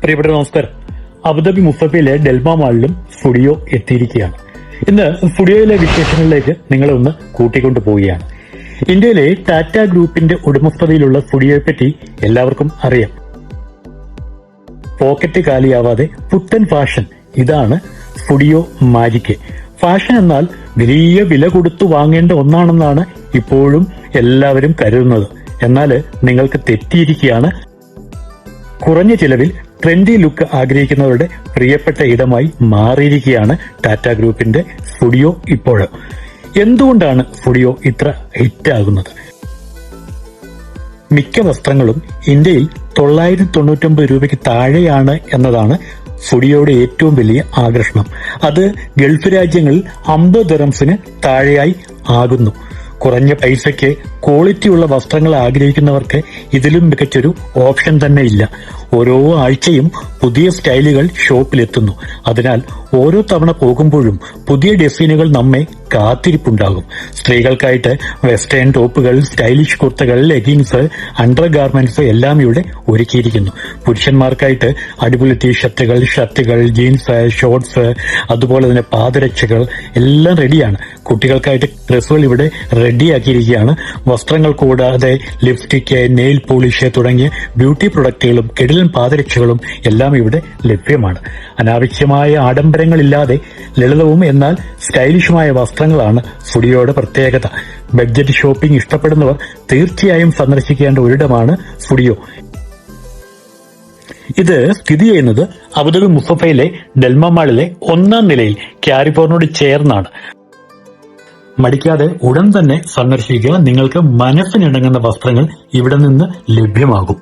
പ്രിയപ്പെട്ട നമസ്കാരം. Abu Dhabi മുസ്തഫയിലെ Delma മാളിലും studio എത്തിയിരിക്കുകയാണ്. ഇന്ന് സ്റ്റുഡിയോയിലെ വിശേഷങ്ങളിലേക്ക് നിങ്ങളെ ഒന്ന് കൂട്ടിക്കൊണ്ടു പോവുകയാണ്. ഇന്ത്യയിലെ ടാറ്റ ഗ്രൂപ്പിന്റെ ഉടമസ്ഥതയിലുള്ള സ്റ്റുഡിയോയെ പറ്റി എല്ലാവർക്കും അറിയാം. പോക്കറ്റ് കാലിയാവാതെ പുത്തൻ ഫാഷൻ, ഇതാണ് സ്റ്റുഡിയോ മാജിക്. ഫാഷൻ എന്നാൽ വലിയ വില കൊടുത്തു വാങ്ങേണ്ട ഒന്നാണെന്നാണ് ഇപ്പോഴും എല്ലാവരും കരുതുന്നത്. എന്നാൽ നിങ്ങൾക്ക് തെറ്റിയിരിക്കുകയാണ്. കുറഞ്ഞ ചിലവിൽ ട്രെൻഡി ലുക്ക് ആഗ്രഹിക്കുന്നവരുടെ പ്രിയപ്പെട്ട ഇടമായി മാറിയിരിക്കുകയാണ് ടാറ്റ ഗ്രൂപ്പിന്റെ സ്റ്റുഡിയോ. ഇപ്പോൾ എന്തുകൊണ്ടാണ് സ്റ്റുഡിയോ ഇത്ര ഹിറ്റാകുന്നത്? മിക്ക വസ്ത്രങ്ങളും ഇന്ത്യയിൽ 999 രൂപയ്ക്ക് താഴെയാണ് എന്നതാണ് സ്റ്റുഡിയോയുടെ ഏറ്റവും വലിയ ആകർഷണം. അത് ഗൾഫ് രാജ്യങ്ങളിൽ 50 ദിർഹംസിന് താഴെയായി ആകുന്നു. കുറഞ്ഞ പൈസയ്ക്ക് ക്വാളിറ്റിയുള്ള വസ്ത്രങ്ങൾ ആഗ്രഹിക്കുന്നവർക്ക് ഇതിലും മികച്ചൊരു ഓപ്ഷൻ തന്നെ ഇല്ല. ഓരോ ആഴ്ചയും പുതിയ സ്റ്റൈലുകൾ ഷോപ്പിലെത്തുന്നു. അതിനാൽ ഓരോ തവണ പോകുമ്പോഴും പുതിയ ഡിസൈനുകൾ നമ്മെ കാത്തിരിപ്പുണ്ടാകും. സ്ത്രീകൾക്കായിട്ട് വെസ്റ്റേൺ ടോപ്പുകൾ, സ്റ്റൈലിഷ് കുർത്തകൾ, ലെഗിൻസ്, അണ്ടർ ഗാർമെന്റ്സ് എല്ലാം ഇവിടെ ഒരുക്കിയിരിക്കുന്നു. പുരുഷന്മാർക്കായിട്ട് അടിപൊളി ടീഷർട്ടുകൾ, ഷർട്ടുകൾ, ജീൻസ്, ഷോർട്സ്, അതുപോലെ തന്നെ പാദരക്ഷകൾ എല്ലാം റെഡിയാണ്. കുട്ടികൾക്കായിട്ട് ഡ്രസ്സുകൾ ഇവിടെ റെഡിയാക്കിയിരിക്കുകയാണ്. വസ്ത്രങ്ങൾ കൂടാതെ ലിപ്സ്റ്റിക്, നെയിൽ പോളിഷ് തുടങ്ങിയ ബ്യൂട്ടി പ്രൊഡക്റ്റുകളും കിടിലൻ പാദരക്ഷകളും എല്ലാം ഇവിടെ ലഭ്യമാണ്. അനാവശ്യമായ ആഡംബരങ്ങളില്ലാതെ ലളിതവും എന്നാൽ സ്റ്റൈലിഷുമായ വസ്ത്രങ്ങളാണ് സ്റ്റുഡിയോയുടെ പ്രത്യേകത. ബഡ്ജറ്റ് ഷോപ്പിംഗ് ഇഷ്ടപ്പെടുന്നവർ തീർച്ചയായും സന്ദർശിക്കേണ്ട ഒരിടമാണ് സ്റ്റുഡിയോ. ഇത് സ്ഥിതി ചെയ്യുന്നത് അബുദാബി മുസ്തഫയിലെ ഡെൽമ മാളിലെ 1ാം നിലയിൽ ക്യാരിഫോറിനോട് ചേർന്നാണ്. മടിക്കാതെ ഉടൻ തന്നെ സന്ദർശിക്കുക. നിങ്ങൾക്ക് മനസ്സിനിണങ്ങുന്ന വസ്ത്രങ്ങൾ ഇവിടെ നിന്ന് ലഭ്യമാകും.